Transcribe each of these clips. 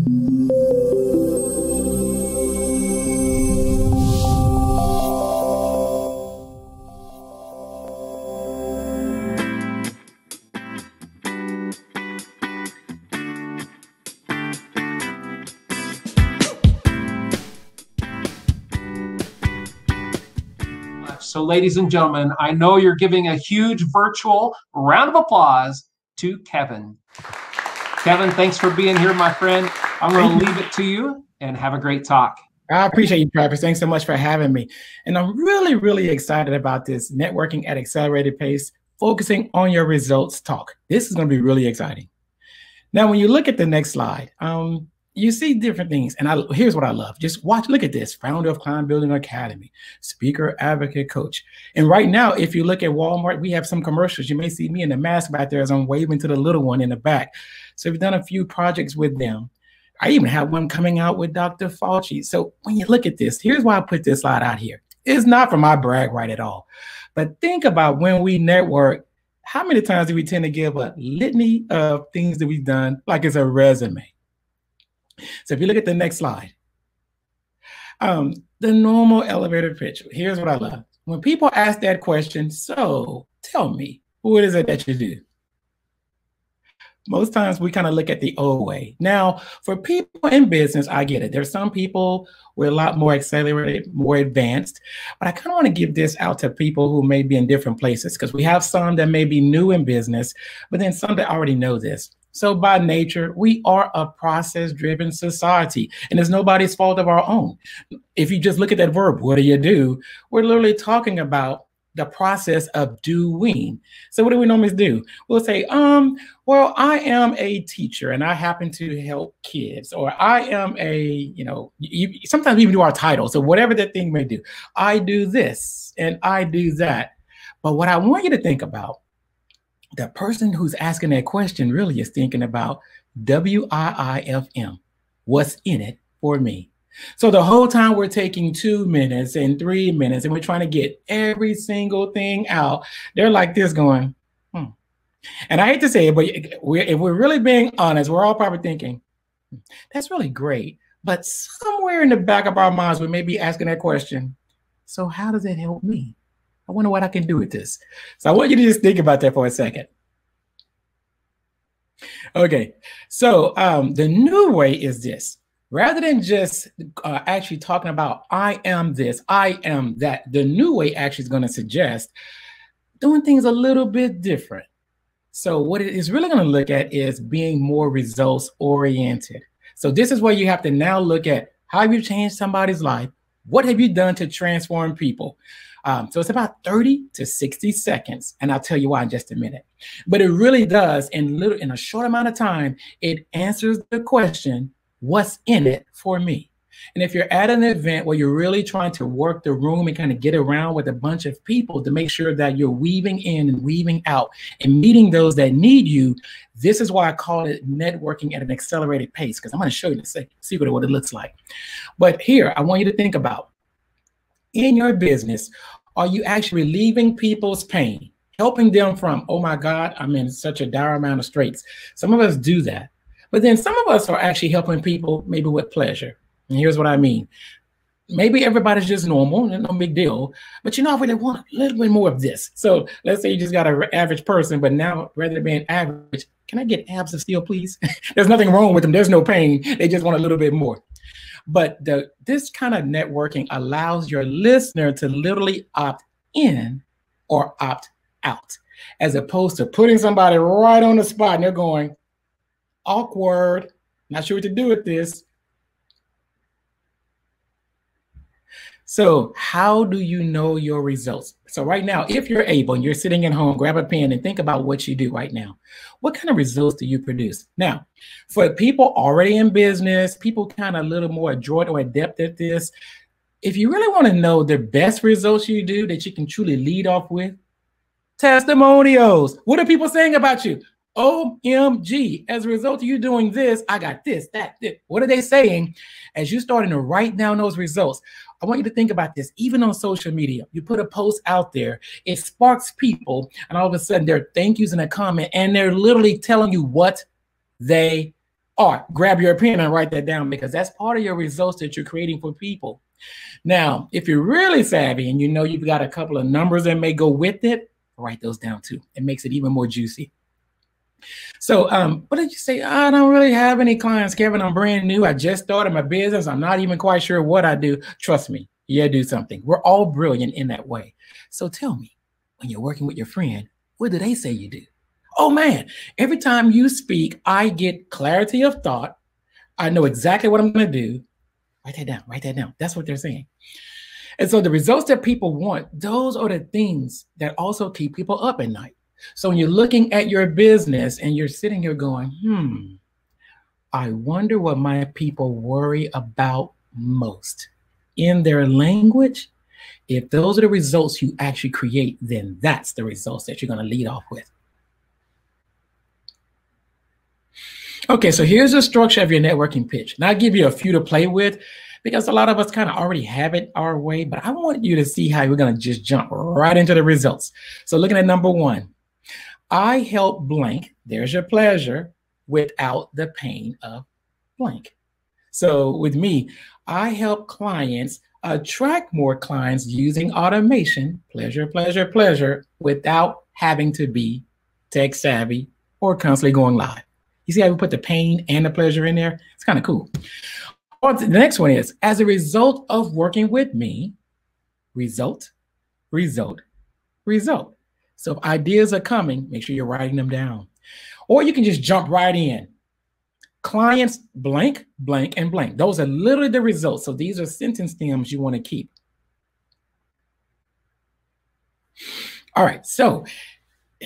So ladies and gentlemen, I know you're giving a huge virtual round of applause to Kevin. Kevin, thanks for being here, my friend. I'm going to leave it to you and have a great talk. I appreciate you, Travis. Thanks so much for having me. And I'm really, really excited about this networking at accelerated pace, focusing on your results talk. This is going to be really exciting. Now, when you look at the next slide, you see different things. And here's what I love. Just watch, look at this. Founder of Client Building Academy, speaker, advocate, coach. And right now, if you look at Walmart, we have some commercials. You may see me in the mask back there as I'm waving to the little one in the back. So we've done a few projects with them. I even have one coming out with Dr. Fauci. So when you look at this, here's why I put this slide out here. It's not for my brag right at all. But think about when we network, how many times do we tend to give a litany of things that we've done like it's a resume? So if you look at the next slide, the normal elevator pitch, here's what I love. When people ask that question, so tell me, what is it that you do? Most times we kind of look at the old way. Now, for people in business, I get it. There's some people we're a lot more accelerated, more advanced, but I kind of want to give this out to people who may be in different places because we have some that may be new in business, but then some that already know this. So by nature, we are a process-driven society, and it's nobody's fault of our own. If you just look at that verb, what do? We're literally talking about the process of doing. So what do we normally do? We'll say, well, I am a teacher and I happen to help kids, or I am a, sometimes we even do our title. So whatever that thing may do, I do this and I do that. But what I want you to think about, the person who's asking that question really is thinking about WIIFM, what's in it for me? So the whole time we're taking 2 minutes and 3 minutes and we're trying to get every single thing out. They're like this going, And I hate to say it, but if we're really being honest, we're all probably thinking, that's really great. But somewhere in the back of our minds, we may be asking that question. So how does that help me? I wonder what I can do with this. So I want you to just think about that for a second. Okay, so the new way is this. Rather than just actually talking about I am this, I am that, the new way actually is going to suggest doing things a little bit different. So what it is really going to look at is being more results oriented. So this is where you have to now look at how have you changed somebody's life? What have you done to transform people? So it's about 30 to 60 seconds. And I'll tell you why in just a minute. But it really does, in a short amount of time, it answers the question, what's in it for me? And if you're at an event where you're really trying to work the room and kind of get around with a bunch of people to make sure that you're weaving in and weaving out and meeting those that need you, this is why I call it networking at an accelerated pace, because I'm going to show you the secret of what it looks like. But here, I want you to think about, in your business, are you actually relieving people's pain, helping them from, oh my God, I'm in such a dire amount of straits? Some of us do that. But then some of us are actually helping people maybe with pleasure. And here's what I mean. Maybe everybody's just normal, no big deal, but I really want a little bit more of this. So let's say you just got an average person, but now rather than being average, can I get abs of steel, please? There's nothing wrong with them. There's no pain. They just want a little bit more. But this kind of networking allows your listener to literally opt in or opt out, as opposed to putting somebody right on the spot and they're going, awkward, not sure what to do with this. So how do you know your results? So right now, if you're able and you're sitting at home, grab a pen and think about what you do right now. What kind of results do you produce? Now, for people already in business, people kind of a little more adroit or adept at this, if you really want to know the best results you do that you can truly lead off with, testimonials. What are people saying about you? OMG, as a result of you doing this, I got this, that, this. What are they saying? As you're starting to write down those results, I want you to think about this. Even on social media, you put a post out there, it sparks people, and all of a sudden there are thank yous in a comment, and they're literally telling you what they Or grab your pen and write that down, because that's part of your results that you're creating for people. Now, if you're really savvy and you know you've got a couple of numbers that may go with it, write those down too. It makes it even more juicy. So, what did you say? I don't really have any clients, Kevin. I'm brand new. I just started my business. I'm not even quite sure what I do. Trust me, you do something. We're all brilliant in that way. So tell me, when you're working with your friend, what do they say you do? Oh man, every time you speak, I get clarity of thought. I know exactly what I'm going to do. Write that down, write that down. That's what they're saying. And so the results that people want, those are the things that also keep people up at night. So when you're looking at your business and you're sitting here going, I wonder what my people worry about most in their language. If those are the results you actually create, then that's the results that you're going to lead off with. Okay, so here's the structure of your networking pitch. And I'll give you a few to play with, because a lot of us kind of already have it our way, but I want you to see how we're going to just jump right into the results. So looking at number 1, I help blank, there's your pleasure, without the pain of blank. So with me, I help clients attract more clients using automation, pleasure, pleasure, pleasure, without having to be tech savvy or constantly going live. You see how we put the pain and the pleasure in there? It's kind of cool. The next one is, as a result of working with me, result, result, result. So if ideas are coming, make sure you're writing them down. Or you can just jump right in. Clients blank, blank, and blank. Those are literally the results. So these are sentence stems you want to keep. All right, so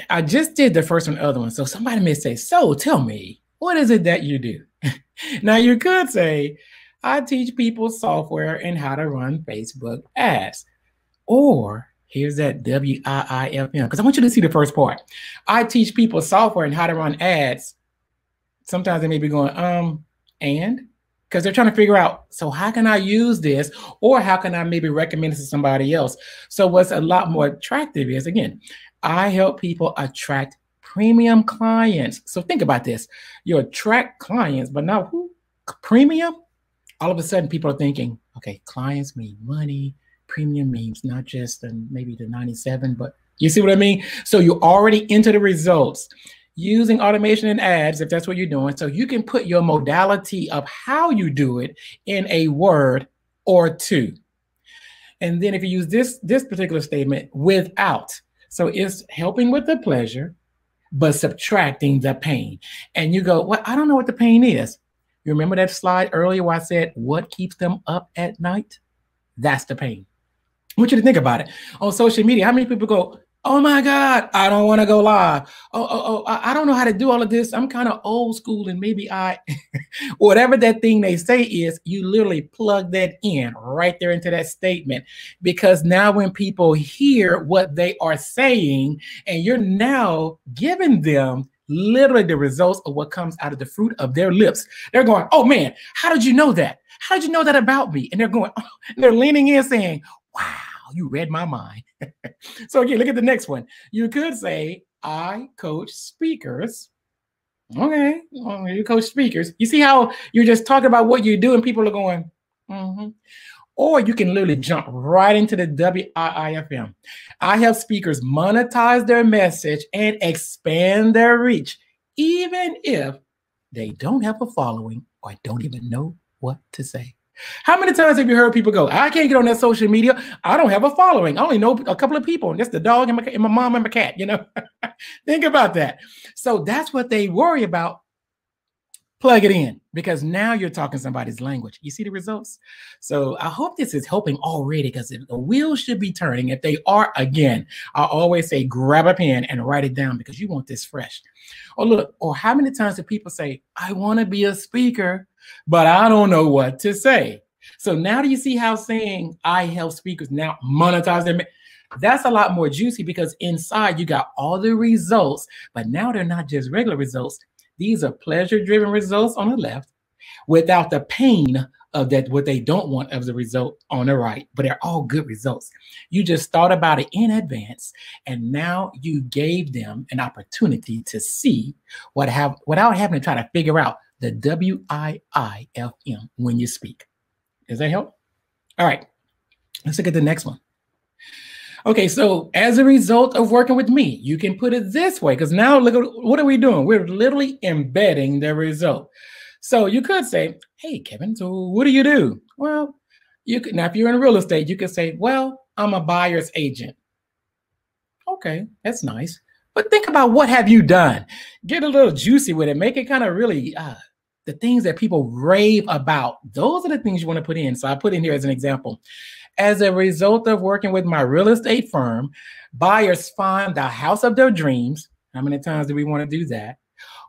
I just did the first one, the other one. So somebody may say, so tell me, what is it that you do? Now you could say, I teach people software and how to run Facebook ads. Or here's that WIIFM, because I want you to see the first part. I teach people software and how to run ads. Sometimes they may be going, and? Because they're trying to figure out, so how can I use this? Or how can I maybe recommend it to somebody else? So what's a lot more attractive is, again, I help people attract premium clients. So think about this. You attract clients, but now who? Premium? All of a sudden people are thinking, okay, clients mean money. Premium means not just maybe the 97, but you see what I mean? So you already into the results using automation and ads, if that's what you're doing. So you can put your modality of how you do it in a word or two. And then if you use this particular statement, without. So it's helping with the pleasure, but subtracting the pain. And you go, well, I don't know what the pain is. You remember that slide earlier where I said, what keeps them up at night? That's the pain. I want you to think about it. On social media, how many people go, oh my God, I don't want to go live. I don't know how to do all of this. I'm kind of old school, and maybe whatever that thing they say is, you literally plug that in right there into that statement. Because now when people hear what they are saying, and you're now giving them literally the results of what comes out of the fruit of their lips, they're going, oh man, how did you know that? How did you know that about me? And they're going, oh, and they're leaning in saying, wow, you read my mind. So again, look at the next one. You could say, I coach speakers. Okay, well, you coach speakers. You see how you're just talking about what you do and people are going, Or you can literally jump right into the WIIFM. I help speakers monetize their message and expand their reach, even if they don't have a following or don't even know what to say. How many times have you heard people go, I can't get on that social media. I don't have a following. I only know a couple of people, and that's the dog and my mom and my cat, you know? Think about that. So that's what they worry about. Plug it in, because now you're talking somebody's language. You see the results? So I hope this is helping already, because the wheels should be turning. If they are, again, I always say grab a pen and write it down, because you want this fresh. Or look, or how many times do people say, I want to be a speaker, but I don't know what to say? So now do you see how saying I help speakers now monetize them? That's a lot more juicy, because inside you got all the results, but now they're not just regular results. These are pleasure-driven results on the left without the pain of that, what they don't want as a result on the right, but they're all good results. You just thought about it in advance, and now you gave them an opportunity to see without having to try to figure out the WIIFM when you speak. Does that help? All right, let's look at the next one. Okay, so as a result of working with me, you can put it this way, because now look at what are we doing? We're literally embedding the result. So you could say, hey, Kevin, so what do you do? Well, you could, now if you're in real estate, you could say, well, I'm a buyer's agent. Okay, that's nice. But think about what have you done? Get a little juicy with it. Make it kind of really the things that people rave about. Those are the things you want to put in. So I put in here as an example. As a result of working with my real estate firm, buyers find the house of their dreams. How many times do we want to do that?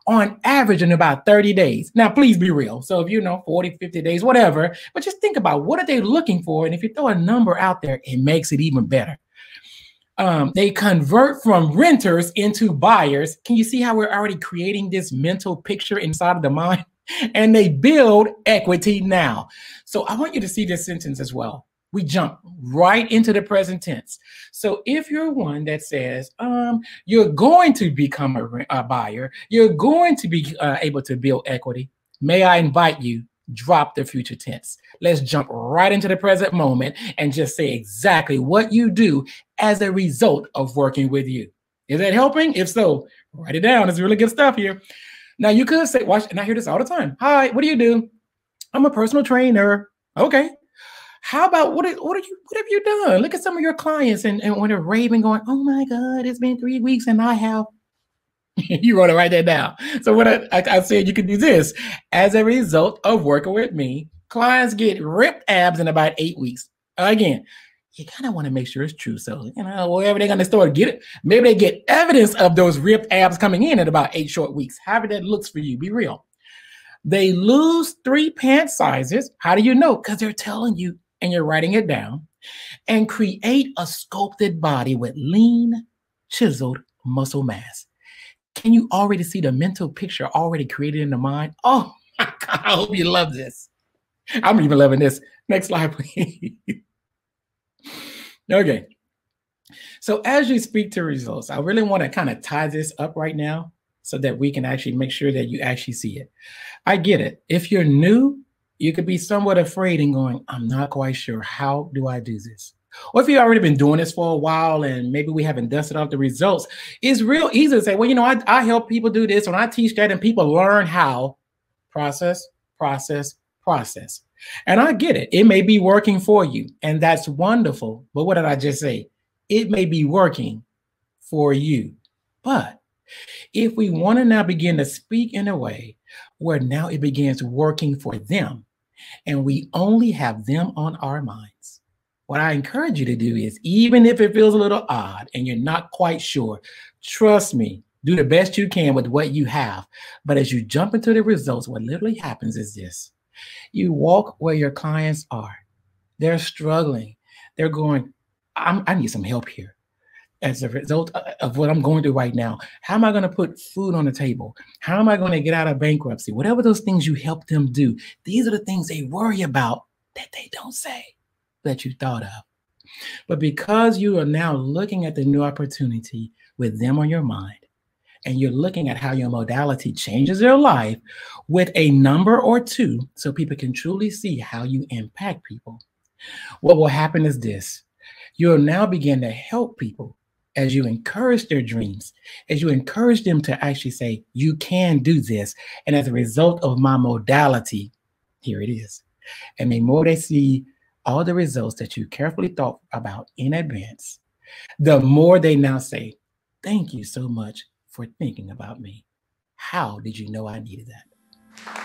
On average in about 30 days. Now, please be real. So if you know 40, 50 days, whatever, but just think about what are they looking for? And if you throw a number out there, it makes it even better. They convert from renters into buyers. Can you see how we're already creating this mental picture inside of the mind? And they build equity now. So I want you to see this sentence as well. We jump right into the present tense. So if you're one that says, you're going to become a buyer, you're going to be able to build equity, may I invite you, drop the future tense. Let's jump right into the present moment and just say exactly what you do as a result of working with you. Is that helping? If so, write it down. It's really good stuff here. Now you could say, watch, and I hear this all the time. Hi, what do you do? I'm a personal trainer. Okay. How about what have you done? Look at some of your clients and when they're raving, going, oh my God, it's been 3 weeks and I have. You want to write that down. So what I said, you could do this. As a result of working with me, clients get ripped abs in about 8 weeks. Again, you kind of want to make sure it's true. So, you know, wherever they're going to start, get it. Maybe they get evidence of those ripped abs coming in at about 8 short weeks. However that looks for you, be real. They lose 3 pant sizes. How do you know? Because they're telling you and you're writing it down, and create a sculpted body with lean, chiseled muscle mass. Can you already see the mental picture already created in the mind? Oh my God, I hope you love this. I'm even loving this. Next slide, please. Okay. So as you speak to results, I really want to kind of tie this up right now so that we can actually make sure that you actually see it. I get it. If you're new, you could be somewhat afraid and going, I'm not quite sure. How do I do this? Or if you've already been doing this for a while and maybe we haven't dusted off the results, it's real easy to say, well, you know, I help people do this when I teach that and people learn how. Process. And I get it. It may be working for you and that's wonderful. But what did I just say? It may be working for you. But if we want to now begin to speak in a way where now it begins working for them and we only have them on our minds, what I encourage you to do is, even if it feels a little odd and you're not quite sure, trust me, do the best you can with what you have. But as you jump into the results, what literally happens is this. You walk where your clients are. They're struggling. They're going, I need some help here. As a result of what I'm going through right now, how am I going to put food on the table? How am I going to get out of bankruptcy? Whatever those things you help them do, these are the things they worry about that they don't say that you thought of. But because you are now looking at the new opportunity with them on your mind, and you're looking at how your modality changes their life with a number or two so people can truly see how you impact people, what will happen is this. You'll now begin to help people as you encourage their dreams, as you encourage them to actually say, you can do this. And as a result of my modality, here it is. And the more they see all the results that you carefully thought about in advance, the more they now say, thank you so much for thinking about me. How did you know I needed that?